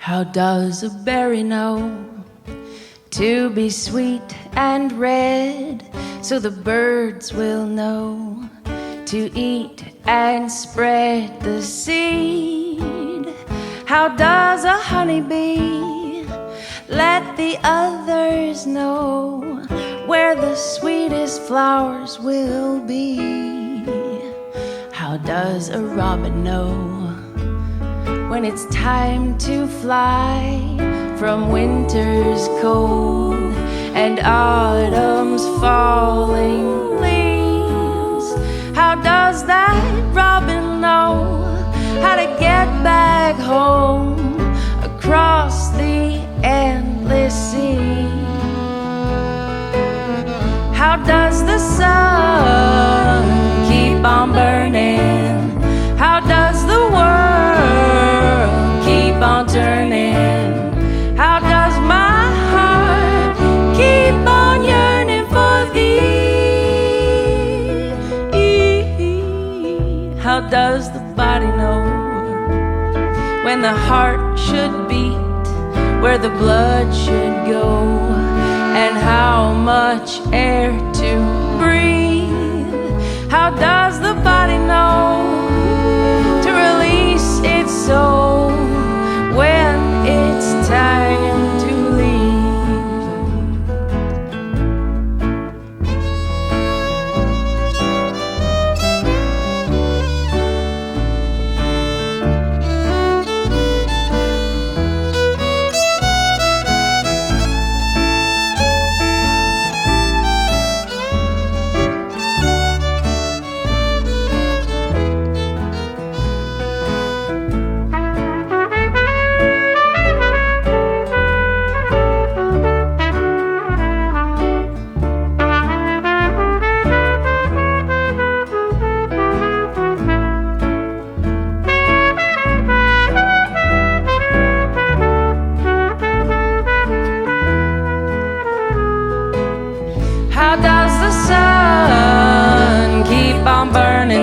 How does a berry know to be sweet and red, so the birds will know to eat and spread the seed? How does a honeybee let the others know where the sweetest flowers will be? How does a robin know when it's time to fly from winter's cold and autumn's falling leaves? How does that robin know how to get back home across the endless sea? How does the sun keep on burning? How does the world keep on turning? How does my heart keep on yearning for thee? How does the body know when the heart should beat, where the blood should go, and how much air to breathe? How does the body know to release its soul when it's time to leave?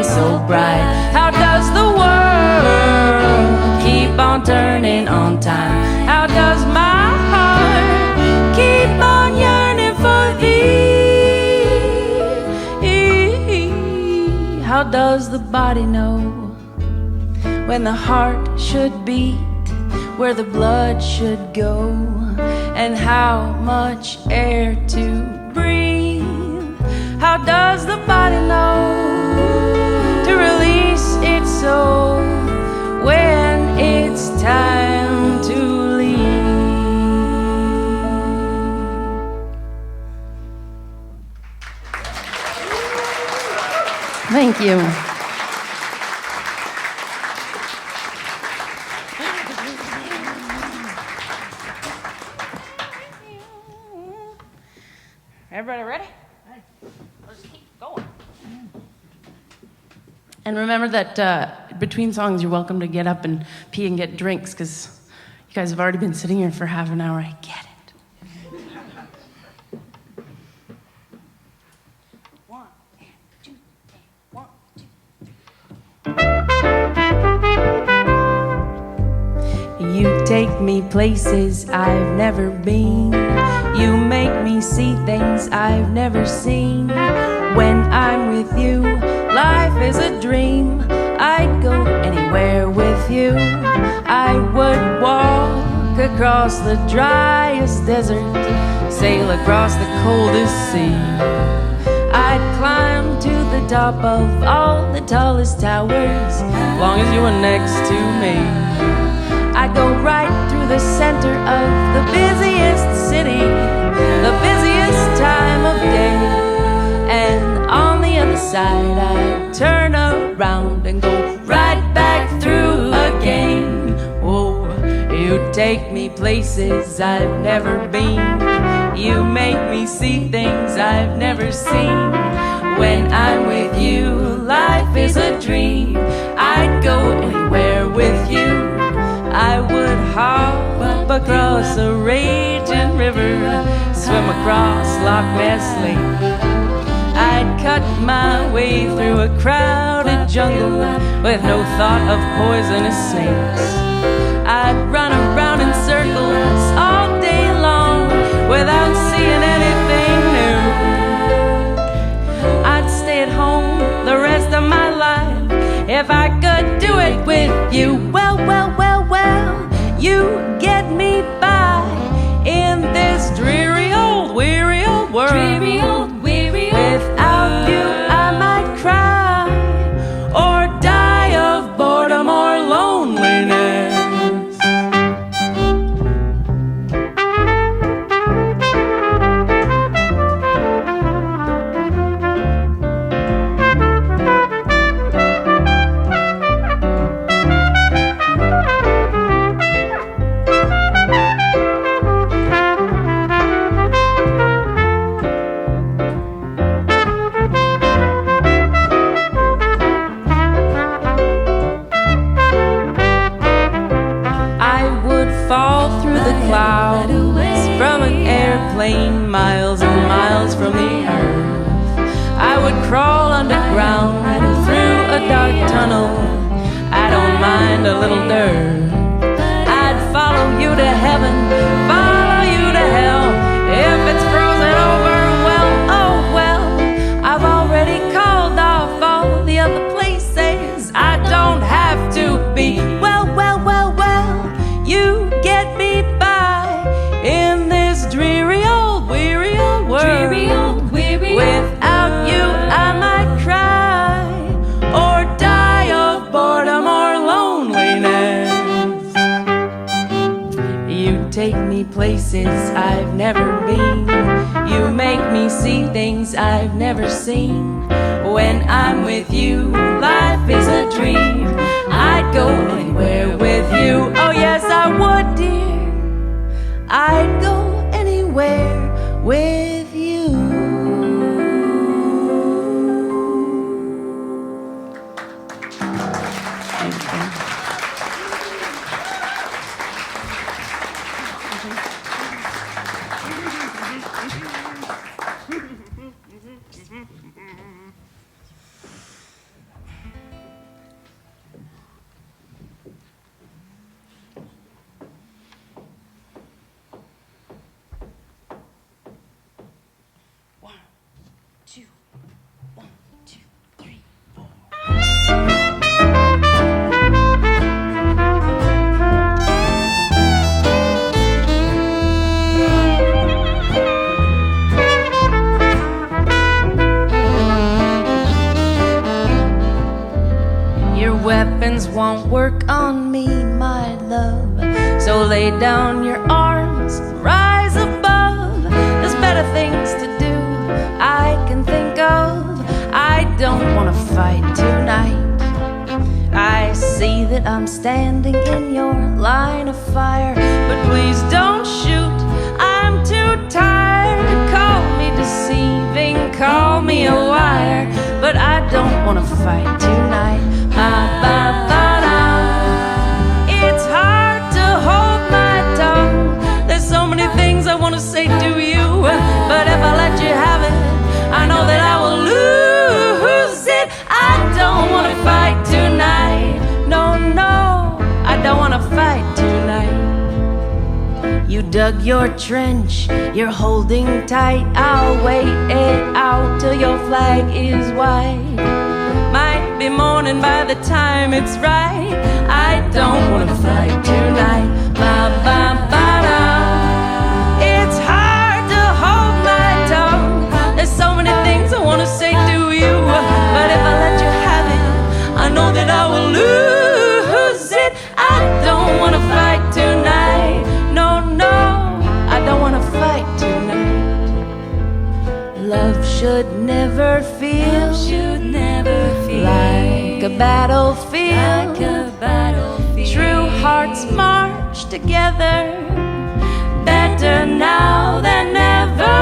So bright. How does the world keep on turning on time? How does my heart keep on yearning for thee? How does the body know when the heart should beat, where the blood should go, and how much air to breathe? How does the body know to release its soul when it's time to leave? Thank you. Everybody ready? Let's keep going. And remember that between songs, you're welcome to get up and pee and get drinks, because you guys have already been sitting here for half an hour. I get it. 1, 2, 1, 2, 3. You take me places I've never been. You make me see things I've never seen. When I'm with you, life is a dream. I'd go anywhere with you. I would walk across the driest desert, sail across the coldest sea. I'd climb to the top of all the tallest towers, as long as you were next to me. I'd go right through the center of the busiest city, the busiest time of day. And on the other side, I'd turn around and go right back through again. Oh, you take me places I've never been. You make me see things I've never seen. When I'm with you, life is a dream. I'd go anywhere with you. I would hop up across a raging river, swim across Loch Ness Lake. I'd cut my way through a crowded jungle with no thought of poisonous snakes. I'd run around in it with you. Well, well, well, well, you get me by in this dreary old, weary old world. Dreary old, weary old Without you, I might cry or die of boredom or loneliness. Clouds from an airplane, miles and miles from the earth. I would crawl underground through a dark tunnel. I don't mind a little dirt. I'd follow you to heaven, follow you to hell. If it's frozen over, well, oh well. I've already called off all the other places. I don't have to be. Well, well, well, well, you get me in this dreary old, weary old world. Dreary old, weary Without you, I might cry or die of boredom or loneliness. You take me places I've never been. You make me see things I've never seen. When I'm with you, life is a dream. I'd go anywhere with you. Oh yes, I would, dear. I'd go anywhere with you. Won't work on me, my love. So lay down your arms, rise above. There's better things to do I can think of. I don't want to fight tonight. I see that I'm standing in your line of fire, but please don't shoot. I'm too tired. Call me deceiving, call me a liar, but I don't want to fight tonight. It's hard to hold my tongue. There's so many things I want to say to you, but if I let you have it, I know that I will lose it. I don't want to fight tonight. No, no, I don't want to fight tonight. You dug your trench, you're holding tight. I'll wait it out till your flag is white. Might be morning by the time it's right. I don't want to fight tonight. It's hard to hold my tongue. There's so many things I want to say to you, but if I let you have it, I know that I will lose it. I don't want to fight tonight. No, no, I don't want to fight tonight. Love should never feel like a battlefield. True hearts march together, better now than ever.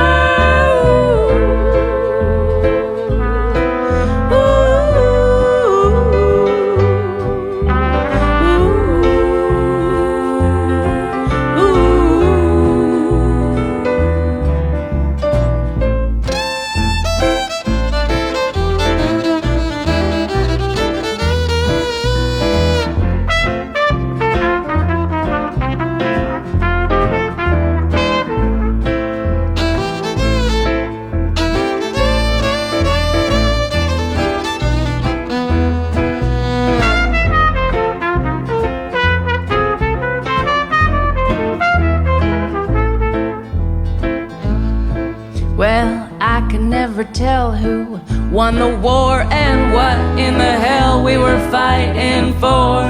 never tell who won the war and what in the hell we were fighting for.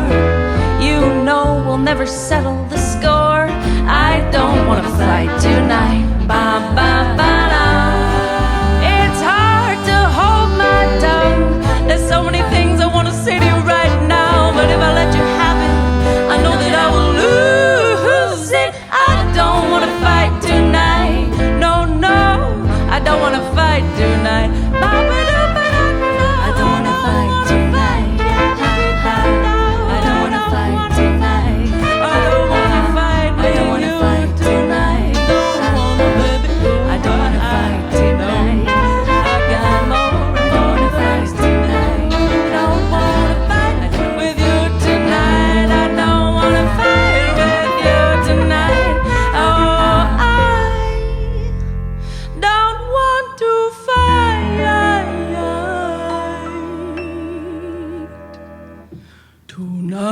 You know we'll never settle the score. I don't wanna fight tonight. Ba ba ba da. It's hard to hold my tongue. There's so many things I wanna say to you right now, but if I let you have it, I know that I will lose it. I don't wanna fight tonight. No, no, I don't wanna fight tonight. Ba ba da ba da. I don't wanna fight tonight. I don't wanna fight tonight. I don't wanna fight. I don't wanna fight tonight. I don't wanna fight tonight. I got more. I don't wanna fight tonight. Don't wanna fight with you tonight. I don't wanna fight with you tonight. Oh, I don't want to fight tonight.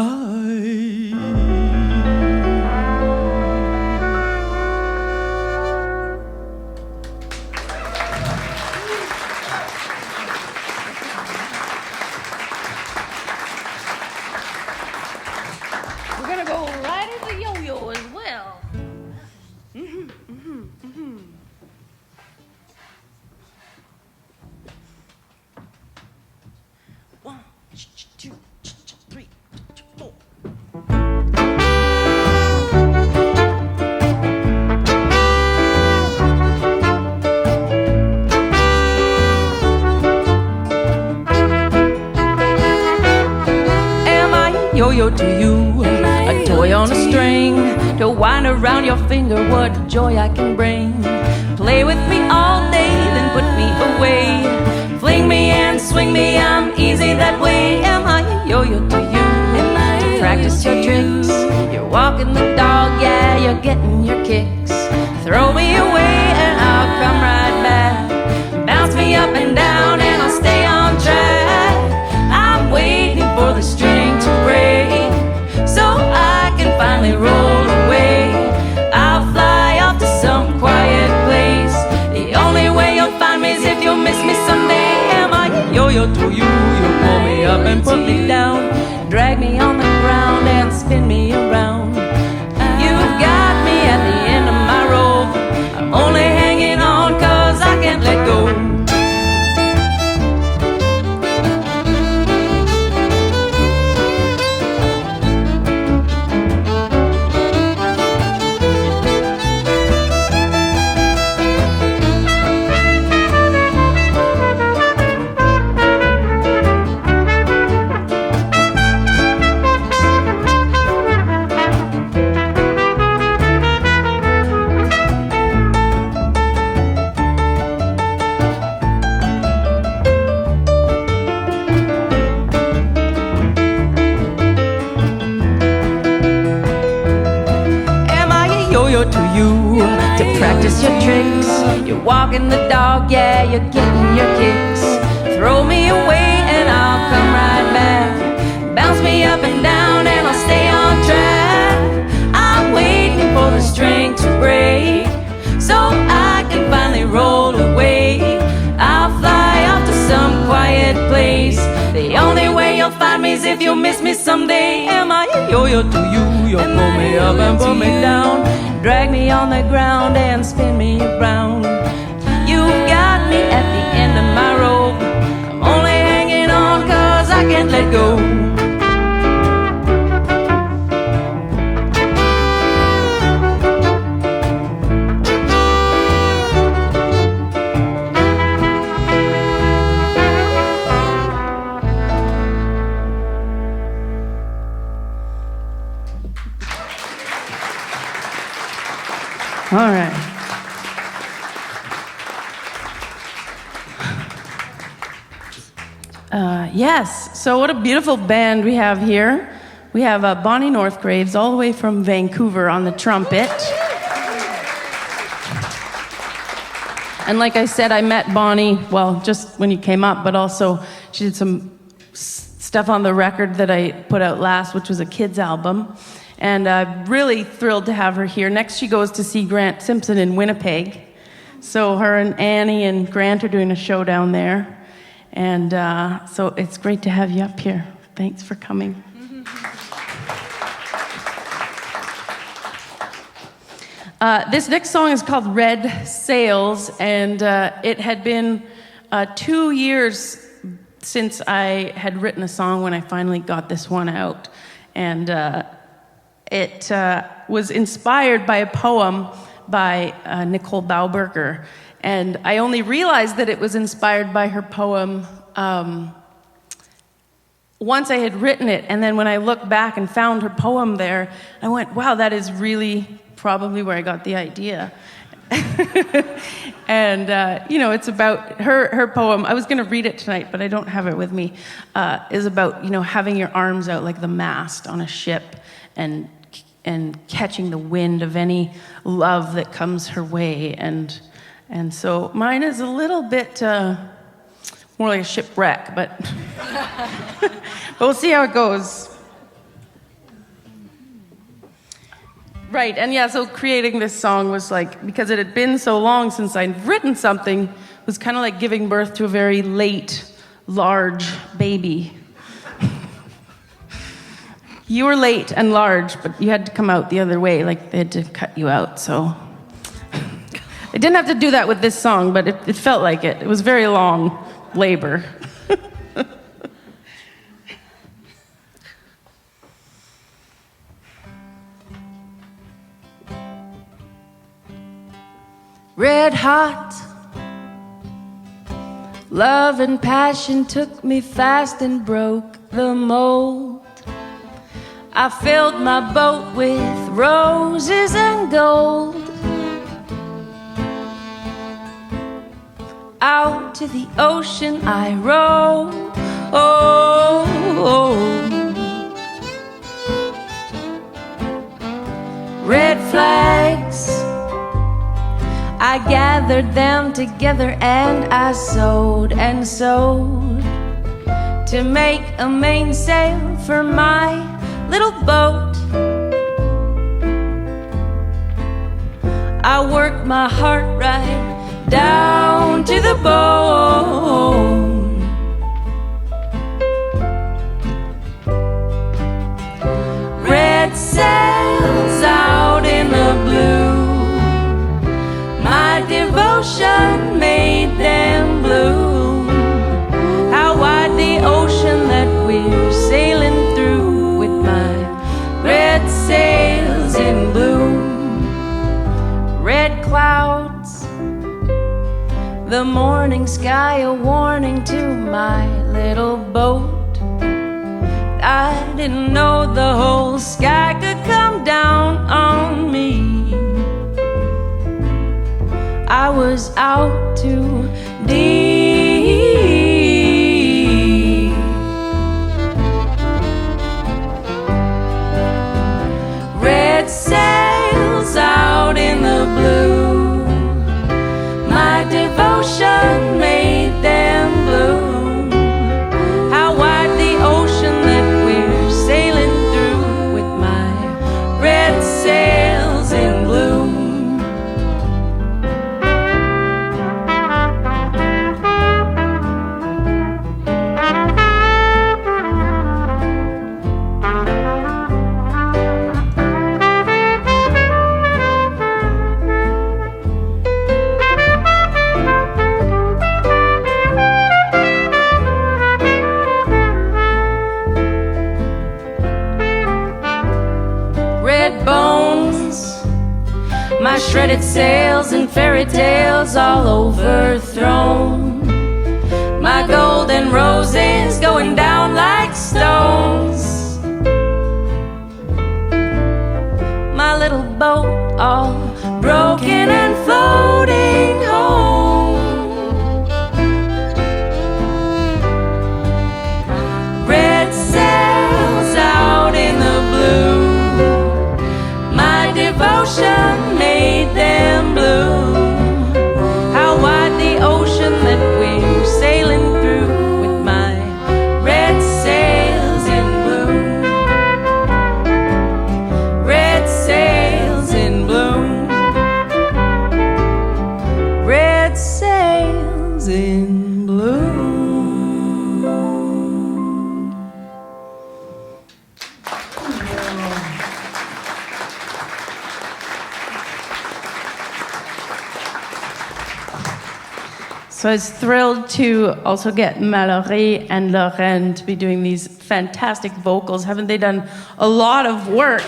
We're gonna go right into yo-yo as well. One, two, three, four. Am I a yo-yo to you? A toy on a string to wind around your finger. What joy I can bring. Play with me all day, then put me away. Fling me and swing me, I'm easy that way. Am I a yo-yo to you? To practice your tricks. You're walking the dog, yeah, you're getting your kicks. Throw me away and I'll come right back. Bounce me up and down and I'll stay on track. I'm waiting for the string to break, so I can finally roll away. I'll fly off to some quiet place. The only way you'll find me is if you miss me someday. Am I a yo-yo to you? You pull me up and put me down, drag me on the ground and spin me around. You've got me at the end of my rope. I'm only hanging on 'cause I can't let go. To you, to practice your tricks. You're walking the dog, yeah, you're getting your kicks. Throw me away and I'll come right back. Bounce me up and down and I'll stay on track. I'm waiting for the string to break, so I can finally roll away. I'll fly off to some quiet place. The only way you'll find me is if you miss me someday. Am I a yo-yo to you? You'll pull me up and put me down, drag me on the ground and spin me around. You've got me at the end of my rope. I'm only hanging on 'cause I can't let go. All right. Yes, so what a beautiful band we have here. We have Bonnie Northgraves all the way from Vancouver on the trumpet. And like I said, I met Bonnie, well, just when you came up, but also she did some stuff on the record that I put out last, which was a kids album. And I'm really thrilled to have her here. Next, she goes to see Grant Simpson in Winnipeg. So her and Annie and Grant are doing a show down there. And so it's great to have you up here. Thanks for coming. This next song is called Red Sails, and it had been 2 years since I had written a song when I finally got this one out. And it was inspired by a poem by Nicole Bauberger. And I only realized that it was inspired by her poem once I had written it. And then when I looked back and found her poem there, I went, wow, that is really probably where I got the idea. And, it's about her poem. I was going to read it tonight, but I don't have it with me. Is about, having your arms out like the mast on a ship and catching the wind of any love that comes her way. And so mine is a little bit more like a shipwreck, but we'll see how it goes. Right, and yeah, so creating this song was like, because it had been so long since I'd written something, it was kind of like giving birth to a very late, large baby. You were late and large, but you had to come out the other way, like they had to cut you out, so. I didn't have to do that with this song, but it felt like it. It was very long labor. Red hot, love and passion took me fast and broke the mold. I filled my boat with roses and gold. Out to the ocean I row. Oh, oh. Red flags, I gathered them together and I sewed and sewed to make a mainsail for my little boat. I worked my heart right down to the bone. Red sails out in the blue. My devotion made them blue. How wide the ocean that we're sailing through with my red sails in bloom. Red clouds, the morning sky a warning to my little boat. I didn't know the whole sky could come down on me. I was out too deep. Red sails out in the blue. My devotion made them bloom. How wide the ocean that we're sailing through with my red sails in bloom. My shredded sails and fairy tales all overthrown. My golden roses going down like stones. My little boat all broken and floating home. Red sails out in the blue. My devotion made them bloom. How wide the ocean that we're sailing through with my red sails in bloom. Red sails in bloom. So I was thrilled to also get Malorie and Lorène to be doing these fantastic vocals. Haven't they done a lot of work?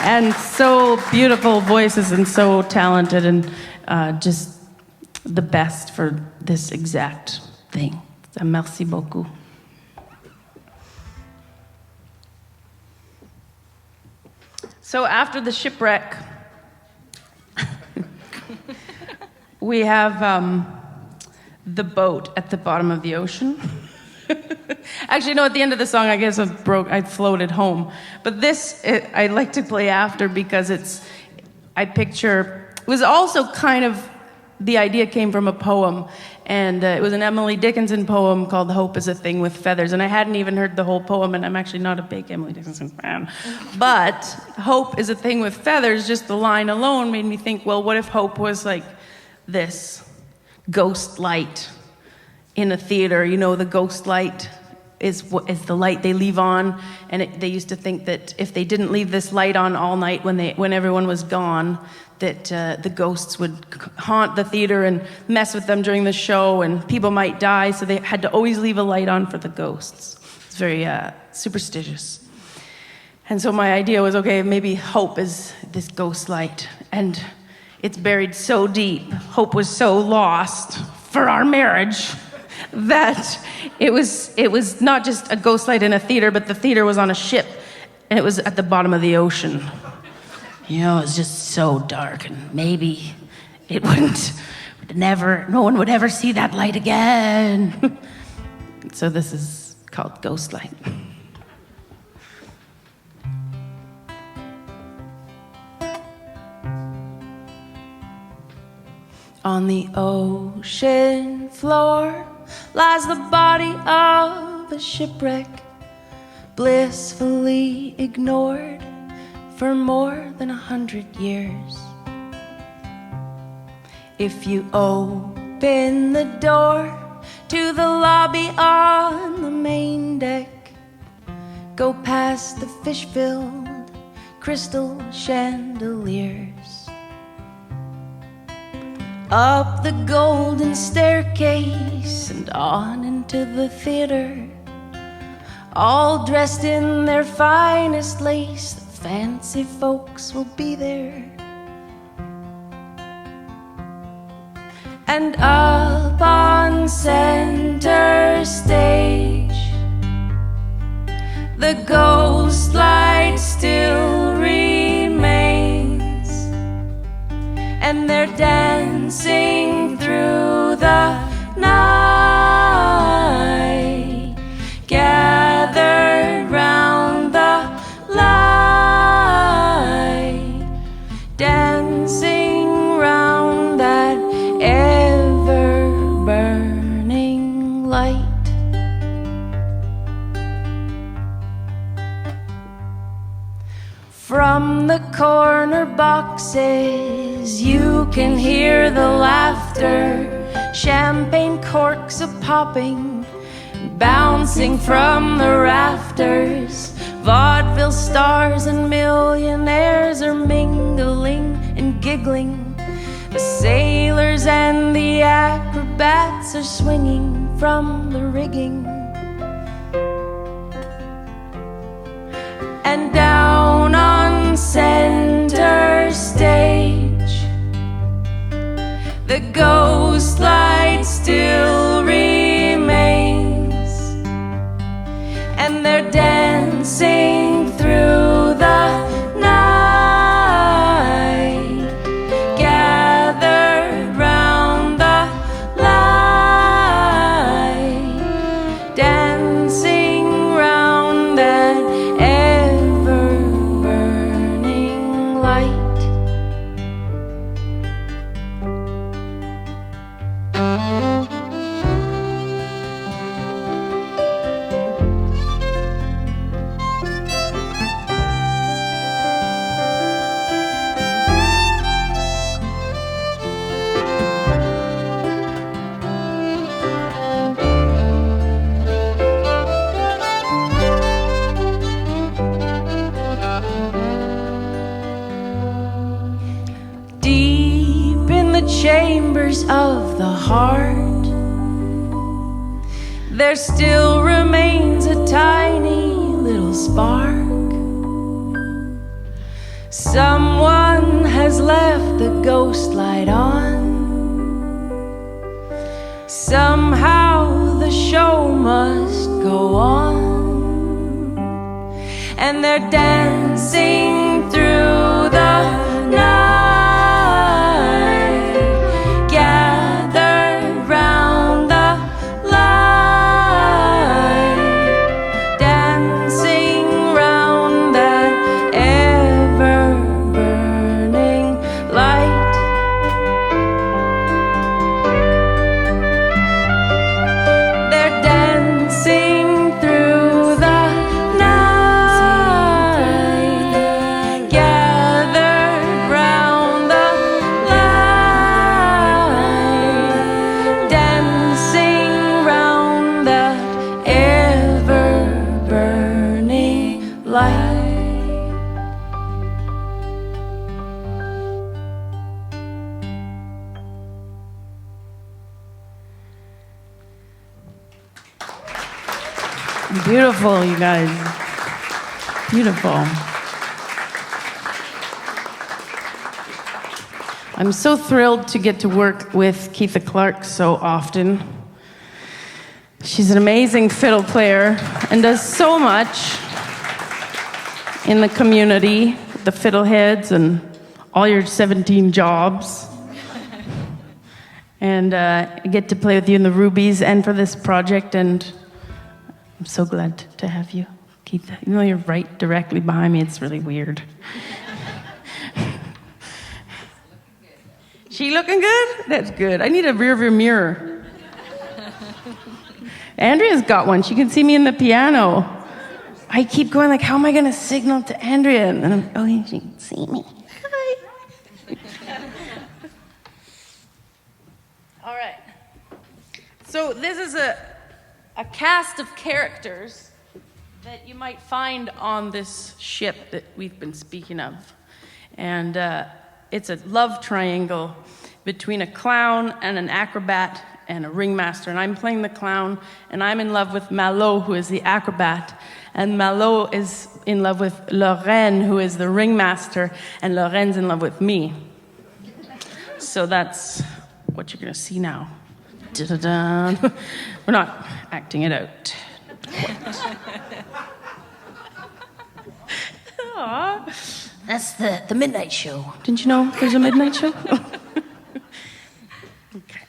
And so beautiful voices and so talented and just the best for this exact thing. So merci beaucoup. So after the shipwreck, we have the boat at the bottom of the ocean. Actually, no, at the end of the song, I guess I floated home. But this, I like to play after because it was also kind of, the idea came from a poem, and it was an Emily Dickinson poem called Hope is a Thing with Feathers, and I hadn't even heard the whole poem, and I'm actually not a big Emily Dickinson fan. But Hope is a Thing with Feathers, just the line alone made me think, well, what if hope was like this ghost light in a theater? You know, the ghost light is the light they leave on, and they used to think that if they didn't leave this light on all night when everyone was gone, that the ghosts would haunt the theater and mess with them during the show, and people might die, so they had to always leave a light on for the ghosts. It's very superstitious. And so my idea was, okay, maybe hope is this ghost light, and it's buried so deep, hope was so lost for our marriage that it was not just a ghost light in a theater, but the theater was on a ship, and it was at the bottom of the ocean. You know, it was just so dark, and maybe no one would ever see that light again. So this is called Ghost Light. On the ocean floor lies the body of a shipwreck, blissfully ignored for more than 100 years. If you open the door to the lobby on the main deck, go past the fish-filled crystal chandeliers, up the golden staircase and on into the theater, all dressed in their finest lace. The fancy folks will be there. And up on center stage, the ghost light still remains, and they're dancing through the night, gathered round the light, dancing round that ever-burning light. From the corner boxes, you can hear the laughter, champagne corks a-popping, bouncing from the rafters. Vaudeville stars and millionaires are mingling and giggling. The sailors and the acrobats are swinging from the rigging. And down on center stage, the ghost light still remains, and they're dancing through the night, gathered round the light, dancing round that ever-burning light. chambers of the heart, there still remains a tiny little spark. Someone has left the ghost light on. Somehow the show must go on, and they're dancing through the night, gathered round the light, dancing round that ever-burning light. They're dancing through the night, gathered round the light, dancing round that ever-burning light. Beautiful, you guys. Beautiful. I'm so thrilled to get to work with Keitha Clark so often. She's an amazing fiddle player and does so much in the community, the fiddleheads and all your 17 jobs. And I get to play with you in the Rubies and for this project, and I'm so glad to have you, Keitha. Even though you're right directly behind me, it's really weird. She looking good? That's good. I need a rear view mirror. Andrea's got one. She can see me in the piano. I keep going like, how am I going to signal to Andrea? And then I'm, oh, she can see me. Hi. All right. So this is a cast of characters that you might find on this ship that we've been speaking of. And it's a love triangle between a clown and an acrobat and a ringmaster. And I'm playing the clown, and I'm in love with Malorie, who is the acrobat. And Malorie is in love with Lorène, who is the ringmaster, and Lorène's in love with me. So that's what you're going to see now. Da-da-da. We're not acting it out. Aww. That's the midnight show. Didn't you know there's a midnight show? Okay.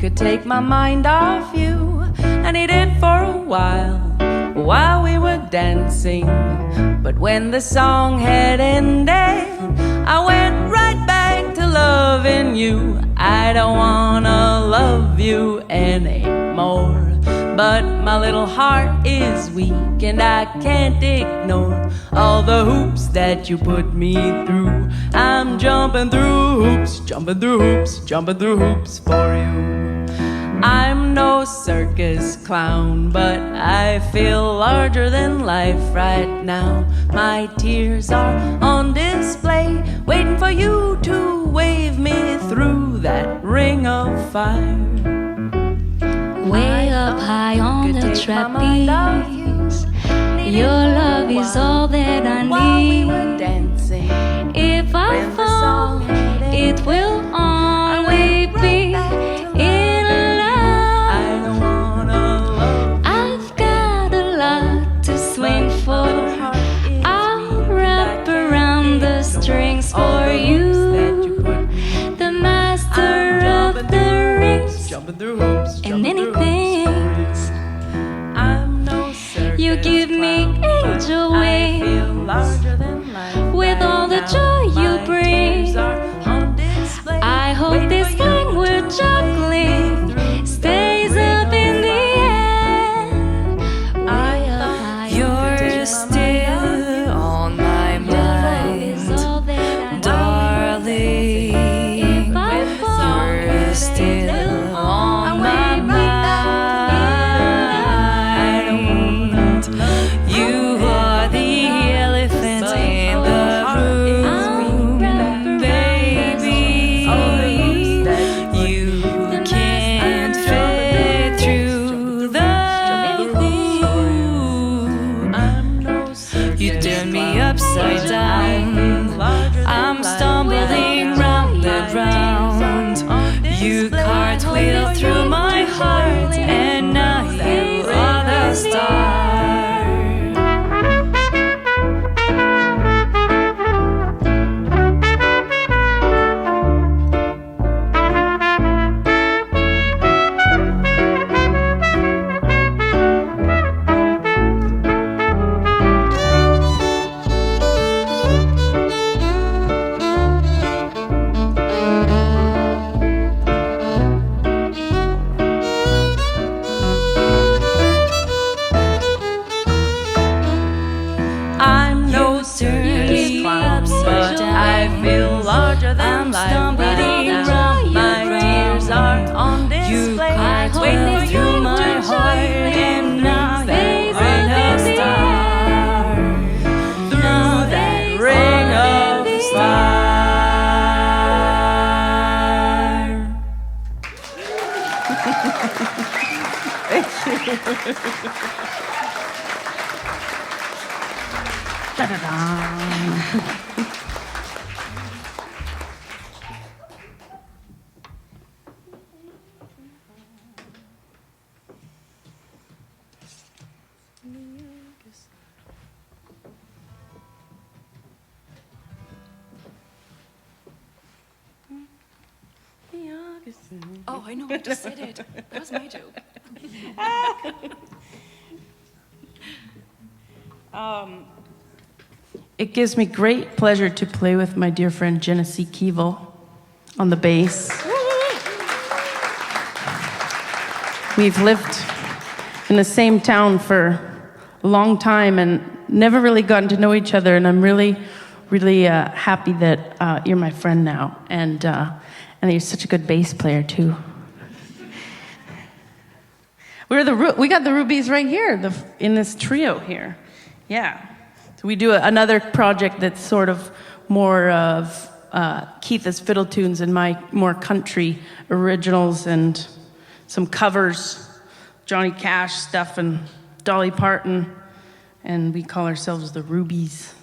Could take my mind off you, and he did for a while we were dancing. But when the song had ended, I went right back to loving you. I don't wanna love you anymore, but my little heart is weak and I can't ignore all the hoops that you put me through. I'm jumping through hoops, jumping through hoops, jumping through hoops for you. I'm no circus clown, but I feel larger than life right now. My tears are on display, waiting for you to wave me through that ring of fire. Way up high on the trapeze, your love is all that I need. If I fall, it will only be in love. I've got a lot to swing for. I'll wrap around the strings for you, the master of the rings and many things. You give me angel wings with all the joy you bring. I hope this thing we're juggling stays upside down. I'm stumbling round and round. You cartwheel through my heart, and now you are the star. Oh, I know, I just said it. That was my joke. It gives me great pleasure to play with my dear friend Genesee Keevil on the bass. We've lived in the same town for a long time and never really gotten to know each other, and I'm really happy that you're my friend now, and you're such a good bass player too. We got the rubies right here, in this trio here. Yeah. So we do another project that's sort of more of Keitha's fiddle tunes and my more country originals and some covers, Johnny Cash stuff and Dolly Parton, and we call ourselves the Rubies.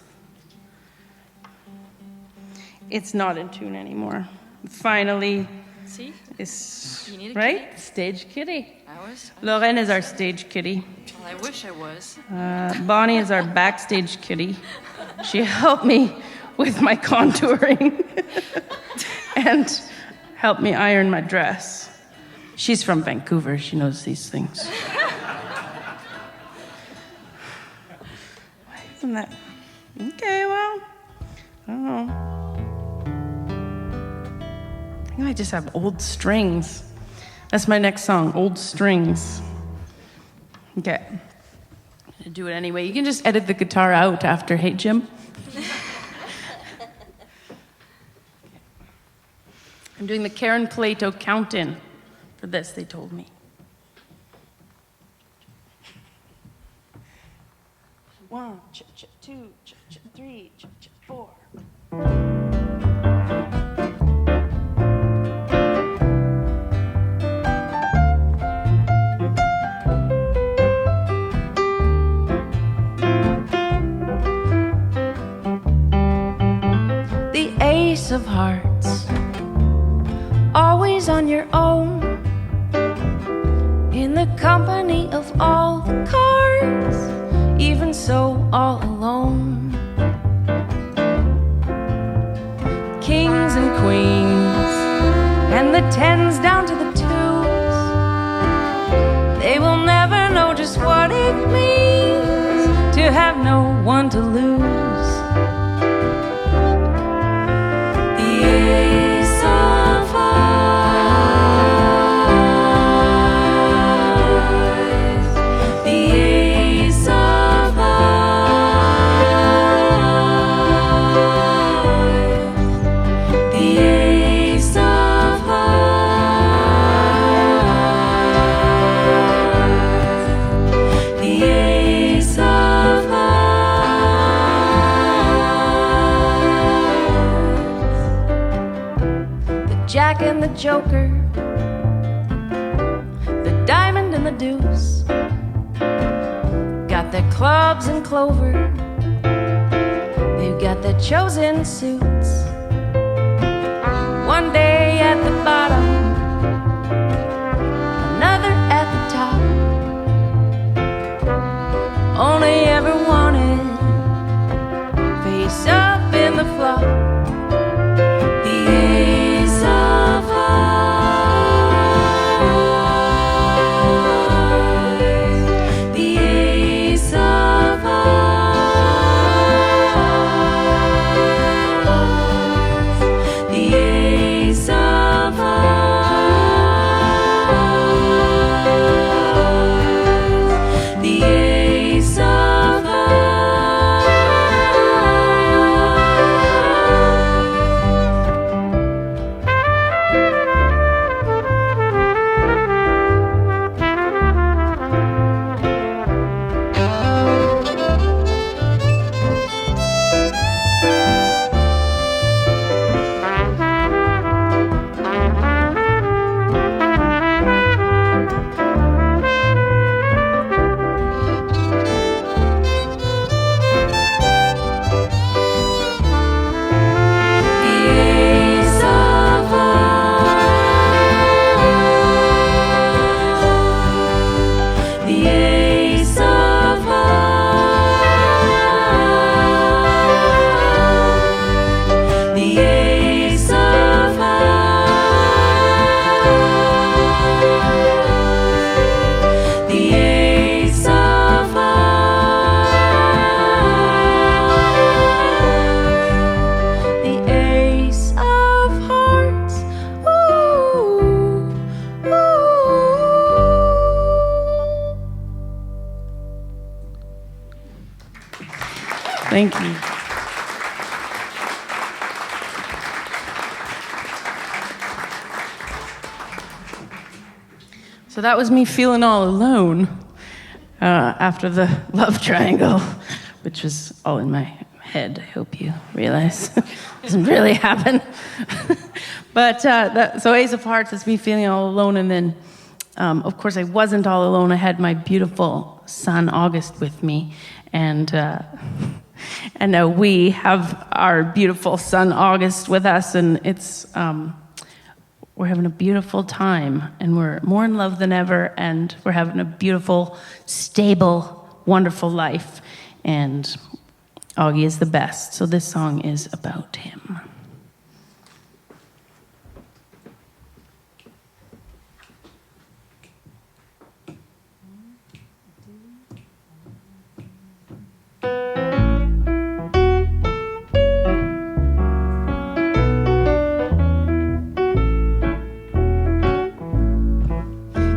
It's not in tune anymore. Finally, see, it's you need a right kitty. Stage kitty. I was. Lorène is our stage kitty. Well, I wish I was. Bonnie is our backstage kitty. She helped me with my contouring and helped me iron my dress. She's from Vancouver. She knows these things. Why isn't that? Okay, well, I don't know. I think I just have old strings. That's my next song, Old Strings. Okay. I'm gonna do it anyway. You can just edit the guitar out after, hey, Jim? I'm doing the Karen Plato count-in for this, they told me. 1, 2, 3, 4. The ace of hearts, always on your own, in the company of all the cards, even so all alone. Kings and queens, and the tens down to the twos, they will never know just what it means to have no one to lose. The ace of hearts, the ace of hearts, the ace of hearts, the ace of hearts, the jack and the joker, the diamond and the deuce, got their clubs in clover, the chosen suits. One day at the bottom, another at the top. Only ever wanted face up in the flop. The ace of hearts, the ace of hearts, the ace of hearts, the ace of Thank you. So that was me feeling all alone after the love triangle, which was all in my head. I hope you realize it doesn't really happen. But so Ace of Hearts is me feeling all alone, and then of course I wasn't all alone. I had my beautiful son August with me, and we have our beautiful son August with us, and it's we're having a beautiful time, and we're more in love than ever, and we're having a beautiful, stable, wonderful life, and Augie is the best. So this song is about him.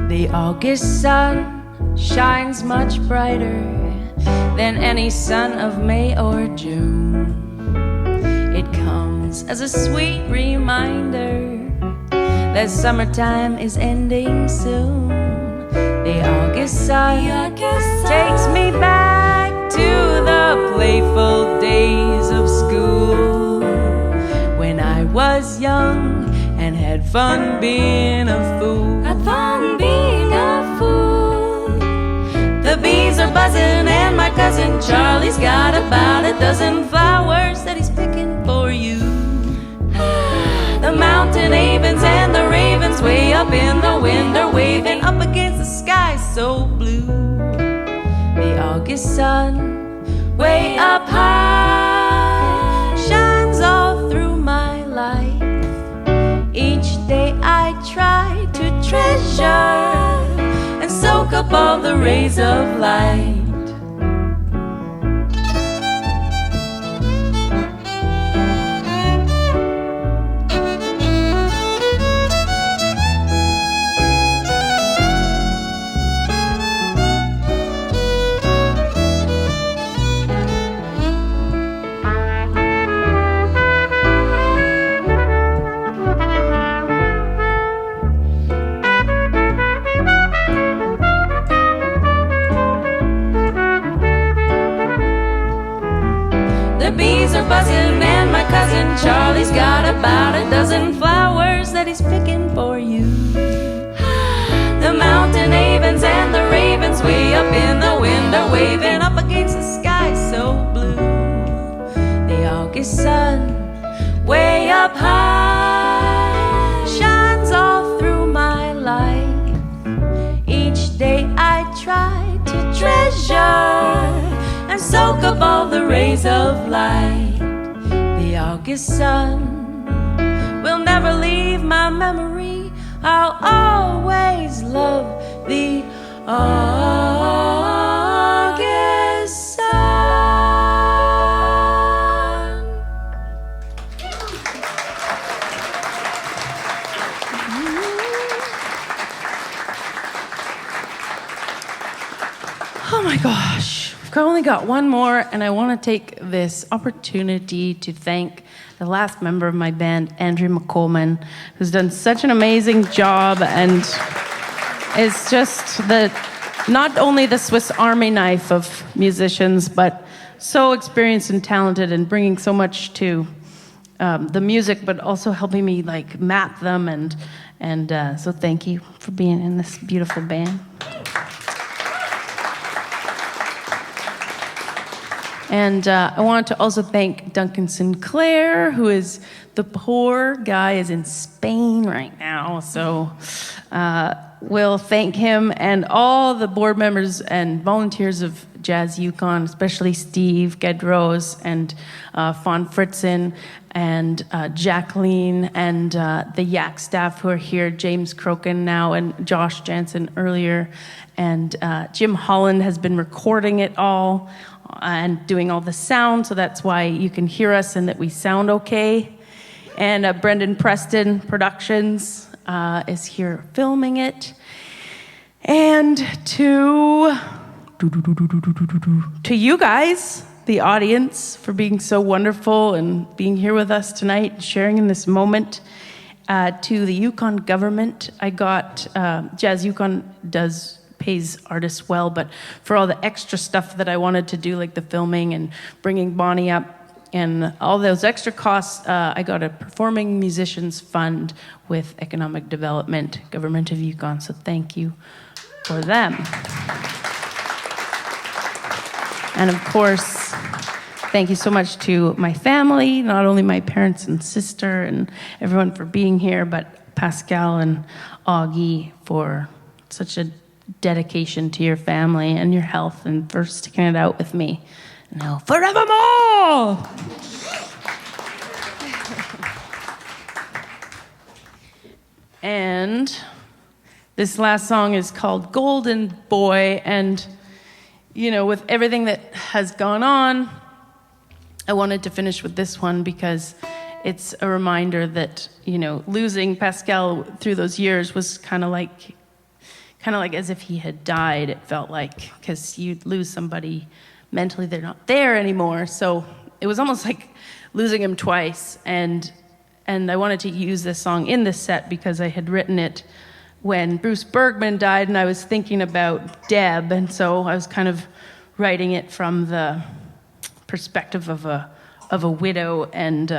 The August sun shines much brighter than any sun of May or June. It comes as a sweet reminder that summertime is ending soon. The August sun takes me back to the playful days of school, when I was young and had fun being a fool. The bees are buzzing and my cousin Charlie's got about a dozen flowers that he's picking for you. The mountain avens and the ravens way up in the wind are waving up against the sky so blue. The August sun, way up high, shines all through my life. Each day I try to treasure and soak up all the rays of light. Buzzing and my cousin Charlie's got about a dozen flowers that he's picking for you. The mountain avens and the ravens way up in the wind are waving up against the sky so blue. The August sun, way up high, shines all through my life. Each day I try to treasure and soak up all the rays of light. The August sun will never leave my memory. I'll always love the August sun. Oh my gosh, we've only got one more, and I want to take this opportunity to thank the last member of my band, Andrea McColeman, who's done such an amazing job and is just not only the Swiss Army knife of musicians, but so experienced and talented and bringing so much to the music, but also helping me like map them and so thank you for being in this beautiful band. And I want to also thank Duncan Sinclair, who is the poor guy is in Spain right now. So we'll thank him and all the board members and volunteers of Jazz Yukon, especially Steve Gendreau and Fawn Fritzen and Jacqueline and the Yak staff who are here, James Crokin now and Josh Jansen earlier. And Jim Holland has been recording it all and doing all the sound, so that's why you can hear us and that we sound okay. And Brendan Preston Productions is here filming it. And to you guys, the audience, for being so wonderful and being here with us tonight and sharing in this moment. To the Yukon government, I got, Jazz Yukon pays artists well, but for all the extra stuff that I wanted to do, like the filming and bringing Bonnie up and all those extra costs, I got a performing musicians fund with economic development, government of Yukon, so thank you for them. And of course, thank you so much to my family, not only my parents and sister and everyone for being here, but Pascal and Augie for such a dedication to your family and your health and for sticking it out with me. Now, forevermore! And this last song is called Golden Boy, and you know, with everything that has gone on, I wanted to finish with this one because it's a reminder that, you know, losing Pascal through those years was kind of like as if he had died, it felt like, because you lose somebody mentally, they're not there anymore. So it was almost like losing him twice. And I wanted to use this song in this set because I had written it when Bruce Bergman died, and I was thinking about Deb, and so I was kind of writing it from the perspective of a widow, and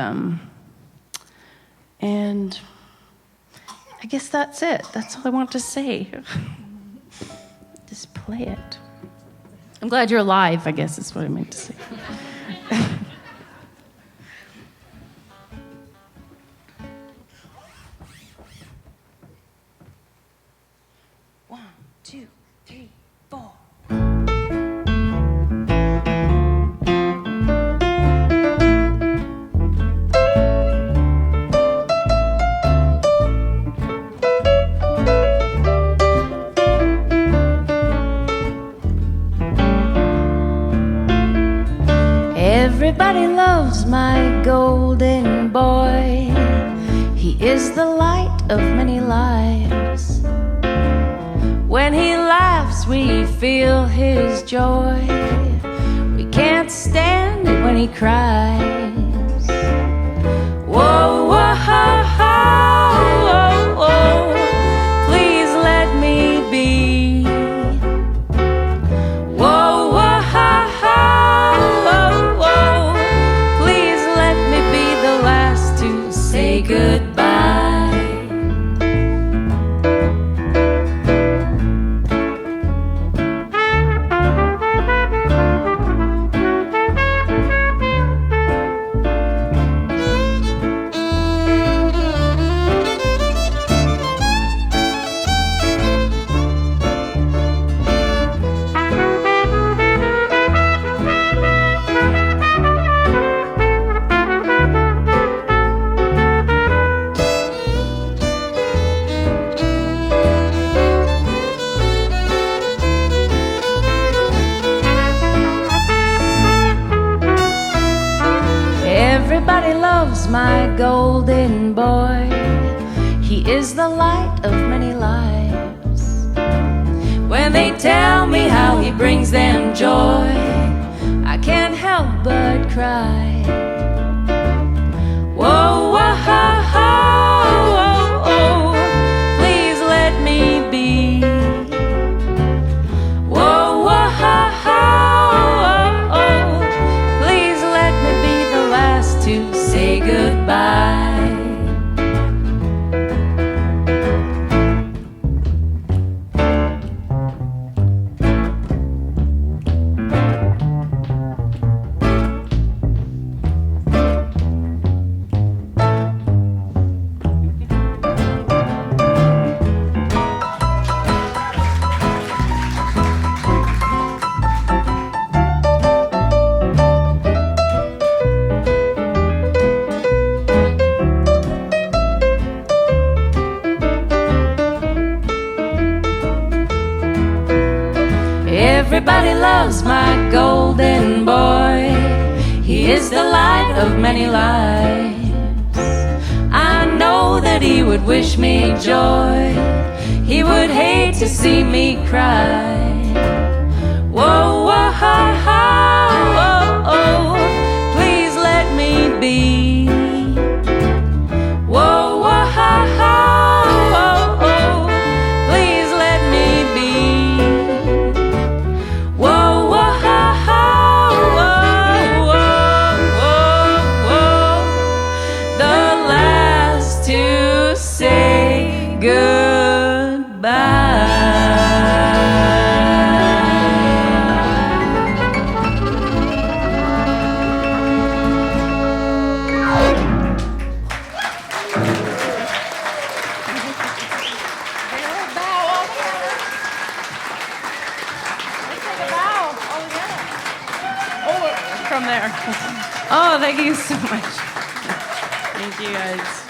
I guess that's it. That's all I want to say. Just play it. I'm glad you're alive, I guess is what I meant to say. One, two, three, four. Everybody loves my golden boy. He is the light of many lives. When he laughs, we feel his joy. We can't stand it when he cries. Whoa, whoa, ho, ho, whoa, whoa. Please let me be. Whoa, whoa, ho, ho. Say goodbye. Everybody loves my golden boy. He is the light of many lives. When they tell me how he brings them joy, I can't help but cry. Whoa, whoa, ho, ho, oh, oh, please let me be. Whoa, whoa, ho, ho, oh, oh, please let me be the last to say goodbye. Everybody loves my golden boy. He is the light of many lives. I know that he would wish me joy. He would hate to see me cry. Whoa, whoa, ha, ha, oh, oh, please let me be. Whoa, whoa, ha, ha, oh, oh, please let me be. Whoa, whoa, ha, ha, whoa, whoa, whoa, whoa, the last to say goodbye. From there. Oh, thank you so much. Thank you guys.